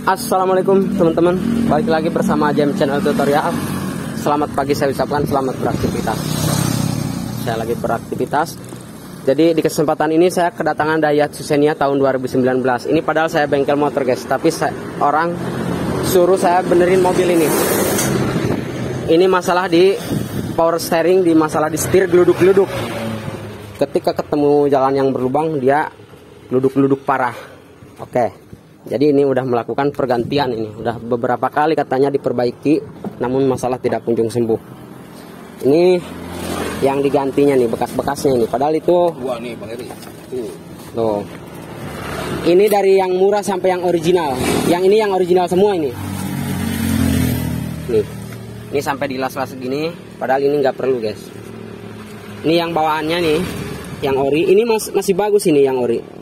Assalamualaikum teman-teman, balik lagi bersama Jam Channel Tutorial. Selamat pagi saya ucapkan, selamat beraktivitas. Saya lagi beraktivitas. Jadi di kesempatan ini saya kedatangan Daihatsu Xenia tahun 2019. Ini padahal saya bengkel motor guys, tapi orang suruh saya benerin mobil ini. Ini masalah di power steering, di masalah di setir geluduk-geluduk. Ketika ketemu jalan yang berlubang dia geluduk-geluduk parah. Oke. Jadi ini udah melakukan pergantian, ini udah beberapa kali katanya diperbaiki, namun masalah tidak kunjung sembuh. Ini yang digantinya nih, bekas-bekasnya ini. Padahal itu buah nih Bang Eri. Tuh. Ini dari yang murah sampai yang original. Yang ini yang original semua ini. Nih. Ini sampai dilas-las segini, padahal ini nggak perlu, guys. Ini yang bawaannya nih, yang ori. Ini masih bagus ini yang ori.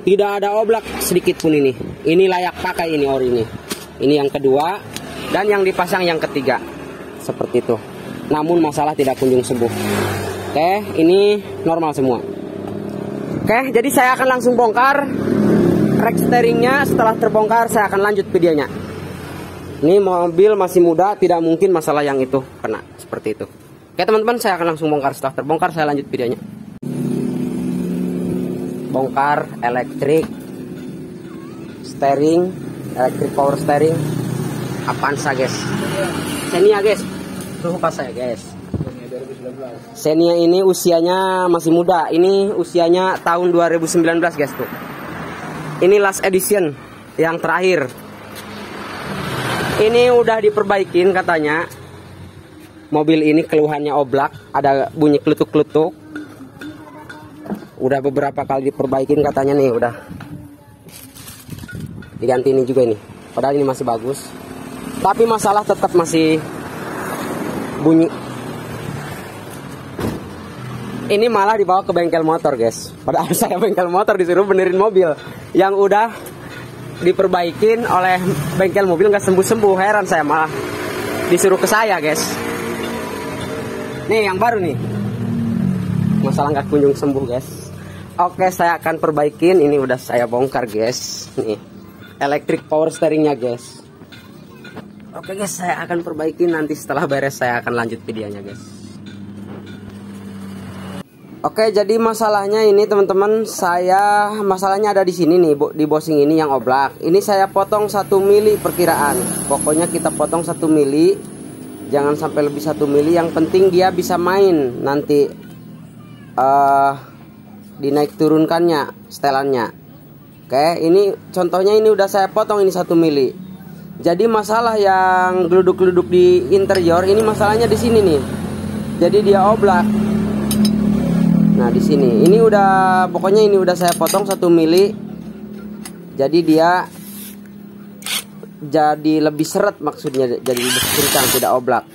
Tidak ada oblak sedikit pun ini. Ini layak pakai ini ori ini. Ini yang kedua dan yang dipasang yang ketiga. Seperti itu. Namun masalah tidak kunjung sembuh. Oke, ini normal semua. Oke, jadi saya akan langsung bongkar rack steeringnya. Setelah terbongkar saya akan lanjut videonya. Ini mobil masih muda, tidak mungkin masalah yang itu kena seperti itu. Oke teman-teman, saya akan langsung bongkar. Setelah terbongkar saya lanjut videonya. Bongkar elektrik steering, elektrik power steering Avanza guys. Xenia guys, tuh pas saya guys. Xenia ini usianya masih muda. Ini usianya tahun 2019 guys tuh. Ini last edition yang terakhir. Ini udah diperbaikin katanya. Mobil ini keluhannya oblak, ada bunyi kletuk-kletuk. Udah beberapa kali diperbaikin katanya nih, udah diganti ini juga ini. Padahal ini masih bagus, tapi masalah tetap masih bunyi. Ini malah dibawa ke bengkel motor guys. Padahal saya bengkel motor disuruh benerin mobil yang udah diperbaikin oleh bengkel mobil nggak sembuh-sembuh. Heran saya, malah disuruh ke saya guys. Nih yang baru nih, masalah nggak kunjung sembuh guys. Oke, saya akan perbaikin. Ini udah saya bongkar guys. Nih elektrik power steeringnya guys. Oke guys, saya akan perbaikin. Nanti setelah beres saya akan lanjut videonya guys. Oke, jadi masalahnya ini teman-teman, masalahnya ada di sini nih, di bosing ini yang oblak. Ini saya potong 1 mili perkiraan. Pokoknya kita potong 1 mili, jangan sampai lebih 1 mili. Yang penting dia bisa main nanti dinaik turunkannya setelannya. Oke, ini contohnya ini udah saya potong ini 1 mili. Jadi masalah yang geluduk-geluduk di interior ini masalahnya di sini nih. Jadi dia oblak. Nah, di sini. Ini udah pokoknya ini udah saya potong 1 mili. Jadi dia jadi lebih seret, maksudnya jadi lebih kencang, tidak oblak.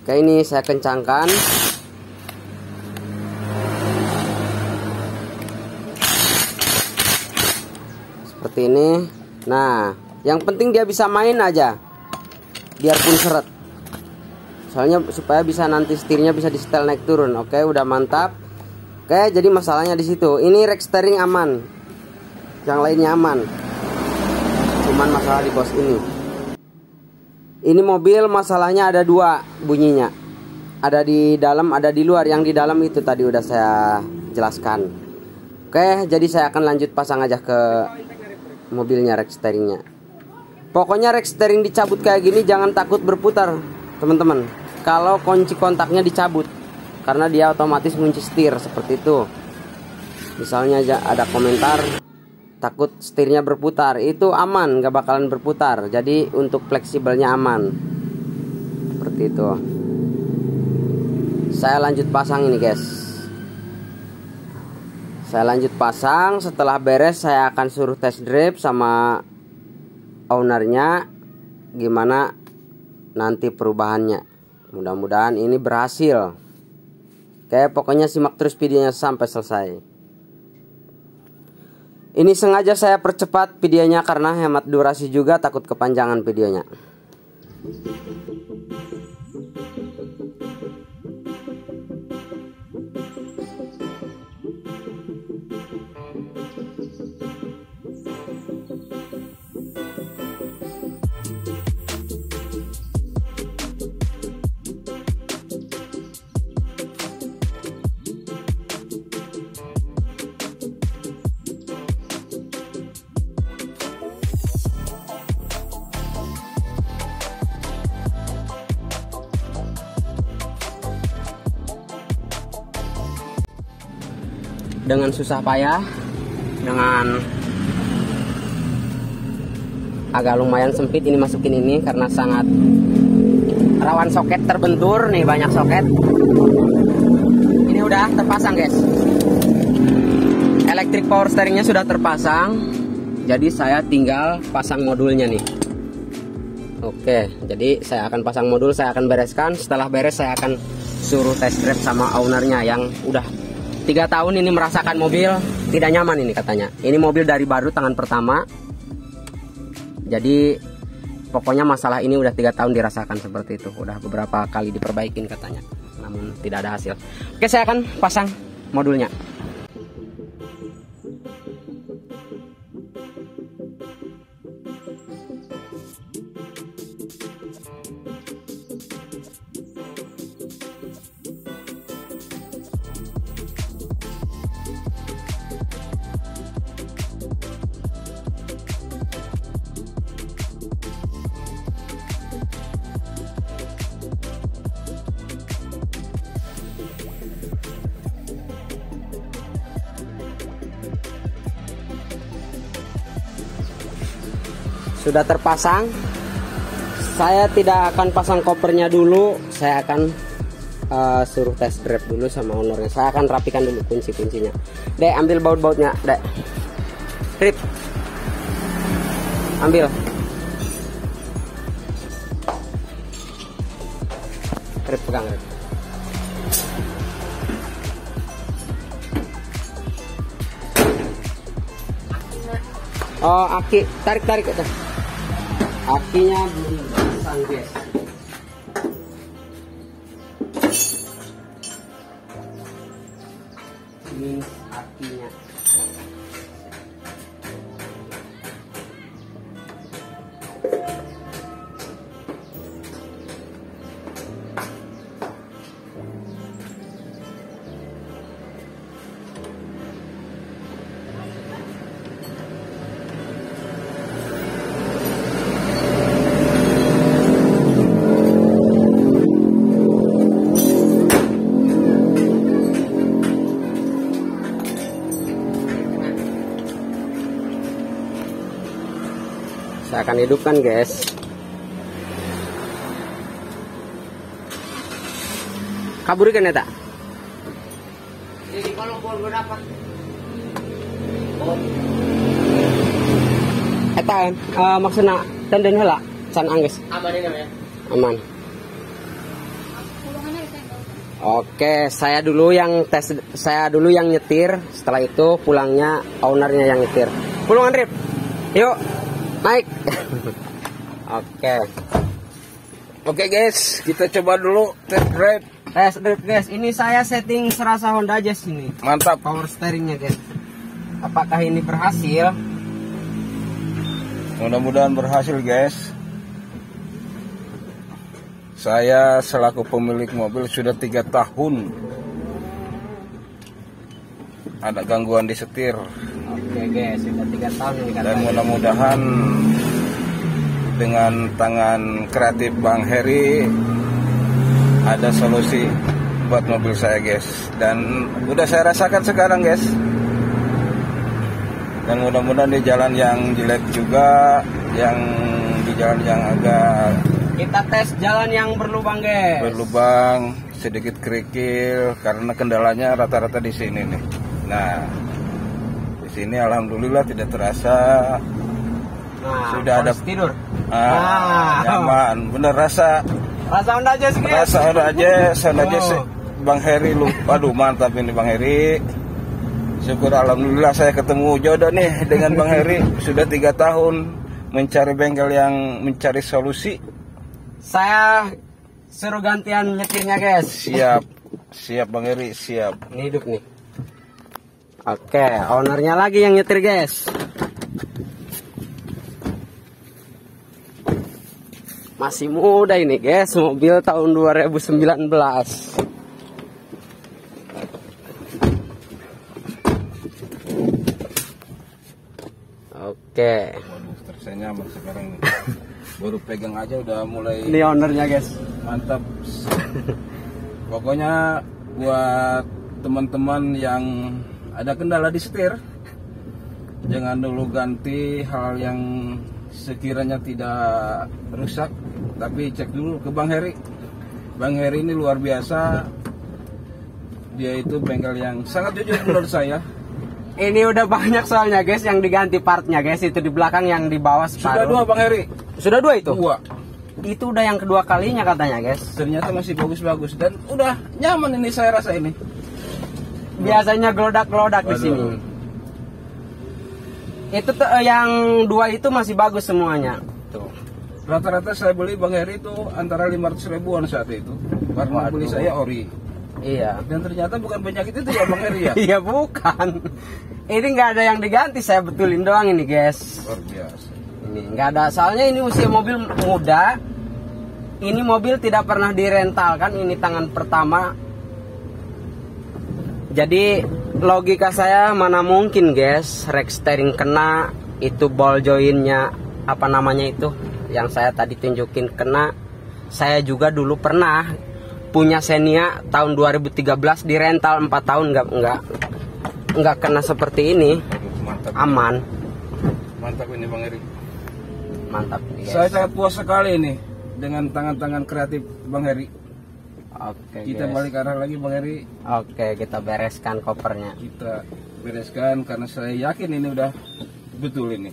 Oke, ini saya kencangkan. Seperti ini. Nah, yang penting dia bisa main aja, biarpun seret. Soalnya supaya bisa nanti setirnya bisa di setel naik turun. Oke, udah mantap. Oke, jadi masalahnya di situ. Ini rack steering aman, yang lainnya aman. Cuman masalah di bos ini. Ini mobil masalahnya ada 2 bunyinya. Ada di dalam, ada di luar. Yang di dalam itu tadi udah saya jelaskan. Oke, jadi saya akan lanjut pasang aja ke mobilnya rack steeringnya. Pokoknya rack steering dicabut kayak gini jangan takut berputar teman-teman. Kalau kunci kontaknya dicabut, karena dia otomatis kunci setir seperti itu. Misalnya ada komentar takut setirnya berputar, itu aman, gak bakalan berputar. Jadi untuk fleksibelnya aman. Seperti itu. Saya lanjut pasang ini guys. Saya lanjut pasang. Setelah beres saya akan suruh test drive sama ownernya gimana nanti perubahannya. Mudah-mudahan ini berhasil. Oke, pokoknya simak terus videonya sampai selesai. Ini sengaja saya percepat videonya karena hemat durasi juga, takut kepanjangan videonya. dengan susah payah, dengan agak lumayan sempit ini masukin ini karena sangat rawan soket terbentur nih, banyak soket. Ini udah terpasang guys, electric power steeringnya sudah terpasang, jadi saya tinggal pasang modulnya nih. Oke, jadi saya akan pasang modul, saya akan bereskan. Setelah beres saya akan suruh test drive sama ownernya yang udah 3 tahun ini merasakan mobil tidak nyaman ini katanya. Ini mobil dari baru tangan pertama. Jadi pokoknya masalah ini udah 3 tahun dirasakan seperti itu. Udah beberapa kali diperbaikin katanya, namun tidak ada hasil. Oke, saya akan pasang modulnya. Sudah terpasang. Saya tidak akan pasang kopernya dulu, saya akan suruh test drive dulu sama ownernya. Saya akan rapikan dulu kunci-kuncinya. Dek, ambil baut-bautnya, Dek. Rip, ambil. Rip, pegang, Rip. Oh, aki, tarik itu. Akinya belum pasang guys. Ini akinya. Saya akan hidupkan guys. Kaburikan ya tak? Jadi kalau berapa? Eta maksudnya tenden heula can angges. Aman ini ya. Aman. Oke, saya dulu yang nyetir. Setelah itu pulangnya ownernya yang nyetir. Pulungan Rip. Yuk. Naik. Oke guys, kita coba dulu test drive guys. Ini saya setting serasa Honda Jazz ini. Mantap. Power steeringnya guys. Apakah ini berhasil? Mudah-mudahan berhasil guys. Saya selaku pemilik mobil sudah 3 tahun ada gangguan di setir. Oke guys, sudah 3 tahun ini dan mudah-mudahan dengan tangan kreatif Bang Heri ada solusi buat mobil saya guys. Dan udah saya rasakan sekarang guys. Dan mudah-mudahan di jalan yang jelek juga, yang di jalan yang agak, kita tes jalan yang berlubang guys. Berlubang, sedikit kerikil karena kendalanya rata-rata di sini nih. Nah, di sini alhamdulillah tidak terasa. Sudah ada tidur. Nyaman, bener rasa Honda Jazz guys. Rasa Honda Jazz, Bang Heri lu. Aduh mantap ini Bang Heri. Syukur alhamdulillah saya ketemu jodoh nih dengan Bang Heri. Sudah 3 tahun mencari bengkel yang mencari solusi. Saya suruh gantian nyetirnya guys. Siap Bang Heri, siap. Ini hidup nih. Oke, ownernya lagi yang nyetir guys. Masih muda ini guys, mobil tahun 2019. Oke. Waduh, terasa nyaman sekarang nih. Baru pegang aja udah mulai. Ini ownernya guys. Mantap. Pokoknya buat teman-teman yang ada kendala di setir, jangan dulu ganti hal yang sekiranya tidak rusak, tapi cek dulu ke Bang Heri. Bang Heri ini luar biasa, dia itu bengkel yang sangat jujur menurut saya. Ini udah banyak soalnya guys yang diganti partnya guys, itu di belakang yang di bawah Sudah separuh. 2 Bang Heri. Sudah 2 itu? 2. Itu udah yang kedua kalinya katanya guys. Ternyata masih bagus-bagus dan udah nyaman ini saya rasa ini. Biasanya gelodak-gelodak di sini. Itu yang 2 itu masih bagus semuanya. Tuh. Rata-rata saya beli Bang Heri itu antara 500 ribuan saat itu. Karena beli saya ori. Iya. Dan ternyata bukan penyakit itu ya Bang Heri ya. Iya bukan. Ini nggak ada yang diganti, saya betulin doang ini guys. Luar biasa. Ini nggak ada, soalnya ini usia mobil muda. Ini mobil tidak pernah direntalkan, ini tangan pertama. Jadi logika saya mana mungkin guys, rack steering kena, itu ball joinnya apa namanya itu yang saya tadi tunjukin kena. Saya juga dulu pernah punya Xenia tahun 2013 di rental 4 tahun nggak kena seperti ini. Mantap. Aman. Mantap ini Bang Heri. Mantap guys. Saya sangat puas sekali ini dengan tangan-tangan kreatif Bang Heri. Oke Kita guys. balik arah lagi Bang Heri. Oke, kita bereskan kopernya. Kita bereskan karena saya yakin ini udah betul ini.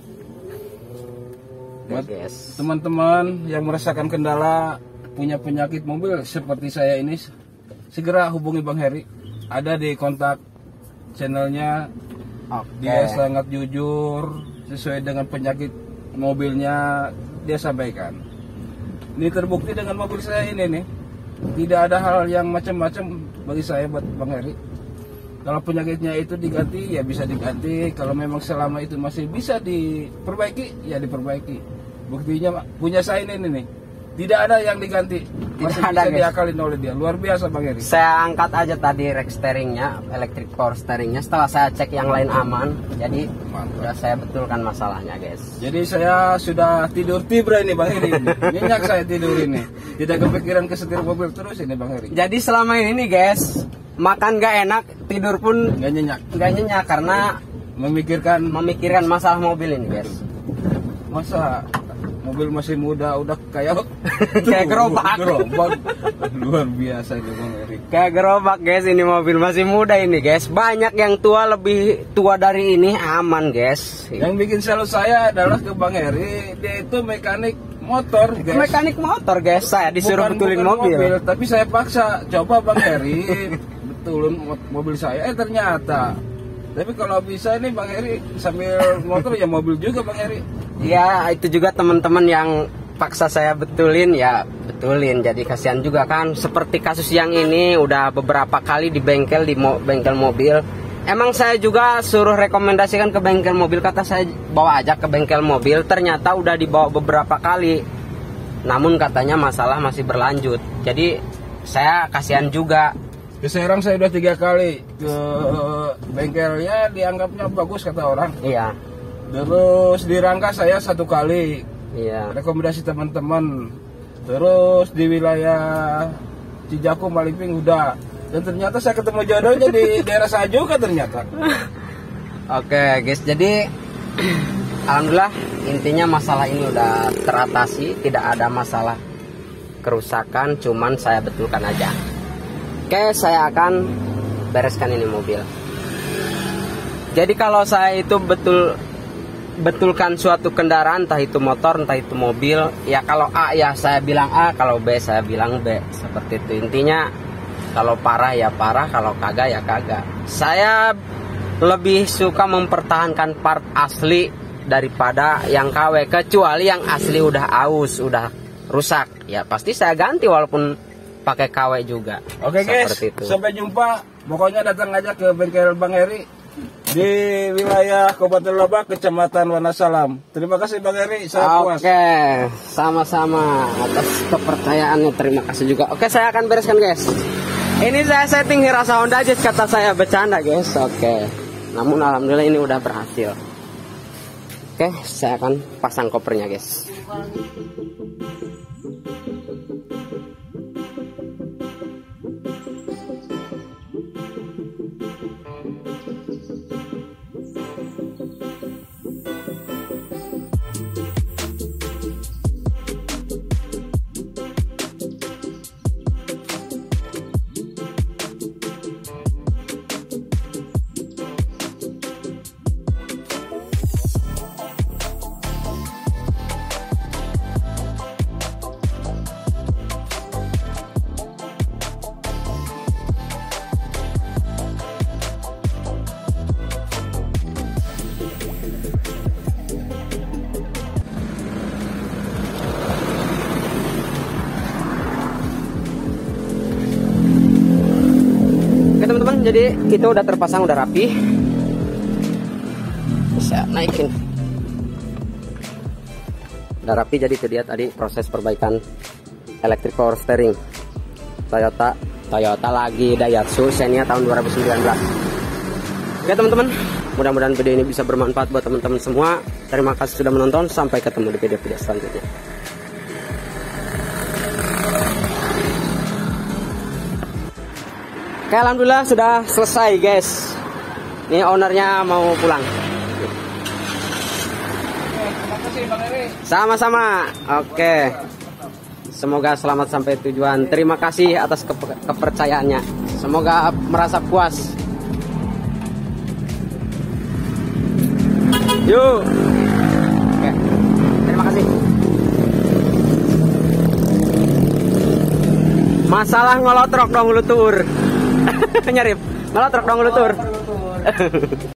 Oke, guys. Teman-teman yang merasakan kendala punya penyakit mobil seperti saya ini, segera hubungi Bang Heri. Ada di kontak channelnya. Oke. Dia sangat jujur sesuai dengan penyakit mobilnya dia sampaikan. Ini terbukti dengan mobil saya ini nih. Tidak ada hal yang macam-macam bagi saya buat Bang Heri. Kalau penyakitnya itu diganti ya bisa diganti. Kalau memang selama itu masih bisa diperbaiki ya diperbaiki. Buktinya punya saya ini nih. Tidak ada yang diganti. Masih Tidak ada, bisa guys. diakalin oleh dia. Luar biasa Bang Heri. Saya angkat aja tadi rack steeringnya, electric power steeringnya. Setelah saya cek yang lain aman, jadi Mantap. udah saya betulkan masalahnya guys. Jadi saya sudah tidur tibra ini Bang Heri. Nyenyak saya tidur ini. Tidak kepikiran ke setir mobil terus ini Bang Heri. Jadi selama ini guys, makan gak enak, tidur pun Nggak nyenyak. gak nyenyak karena memikirkan masalah mobil ini guys. Masa mobil masih muda udah kayak Kayak gerobak. Luar biasa ini Bang Heri. Kayak gerobak guys, ini mobil masih muda ini guys. Banyak yang tua, lebih tua dari ini aman guys. Yang bikin salut saya adalah ke Bang Heri, dia itu mekanik motor guys. Mekanik motor guys, saya disuruh betulin bukan mobil. tapi saya paksa coba Bang Heri betulin mobil saya, ternyata. Tapi kalau bisa ini Bang Heri sambil motor ya mobil juga Bang Heri. Ya itu juga teman-teman yang paksa saya betulin ya betulin. Jadi kasihan juga kan. Seperti kasus yang ini udah beberapa kali di bengkel, bengkel mobil. Emang saya juga suruh rekomendasikan ke bengkel mobil, kata saya bawa aja ke bengkel mobil. Ternyata udah dibawa beberapa kali, namun katanya masalah masih berlanjut. Jadi saya kasihan juga. Ke Serang saya udah 3 kali ke bengkelnya, dianggapnya bagus kata orang. Iya. Terus di Rangka saya 1 kali. Iya. Rekomendasi teman-teman. Terus di wilayah Cijaku, Maliping udah. Dan ternyata saya ketemu jodohnya di daerah Sajuka ternyata. Oke guys, jadi alhamdulillah intinya masalah ini udah teratasi, tidak ada masalah kerusakan, cuman saya betulkan aja. Oke, saya akan bereskan ini mobil. Jadi kalau saya itu betulkan suatu kendaraan, entah itu motor, entah itu mobil, ya kalau A ya saya bilang A, kalau B saya bilang B, seperti itu. Intinya kalau parah ya parah, kalau kagak ya kagak. Saya lebih suka mempertahankan part asli daripada yang KW, kecuali yang asli udah aus, udah rusak, ya pasti saya ganti walaupun pakai KW juga. Oke guys, seperti itu. sampai jumpa. Pokoknya datang aja ke bengkel Bang Heri di wilayah Kabupaten Lebak, Kecamatan Wonosalam. Terima kasih Bang Heri, saya puas. Oke, sama-sama atas kepercayaannya, terima kasih juga. Oke, saya akan bereskan guys. Ini saya setting Hirasa Honda aja, kata saya bercanda guys. Oke, namun alhamdulillah ini udah berhasil. Oke, saya akan pasang kopernya guys. jadi itu udah terpasang, udah rapi. Bisa naikin. Udah rapi, jadi itu dia tadi proses perbaikan electric power steering Toyota lagi Daihatsu Xenia tahun 2019. Oke teman-teman, mudah-mudahan video ini bisa bermanfaat buat teman-teman semua. Terima kasih sudah menonton, sampai ketemu di video-video selanjutnya. Oke, alhamdulillah sudah selesai guys. Ini ownernya mau pulang. Sama-sama. Oke. Semoga selamat sampai tujuan. Terima kasih atas kepercayaannya. Semoga merasa puas. Yuk. Oke. Terima kasih. Masalah ngolotrok dong lutur. Nyarip. Ngolotrok dong lutur.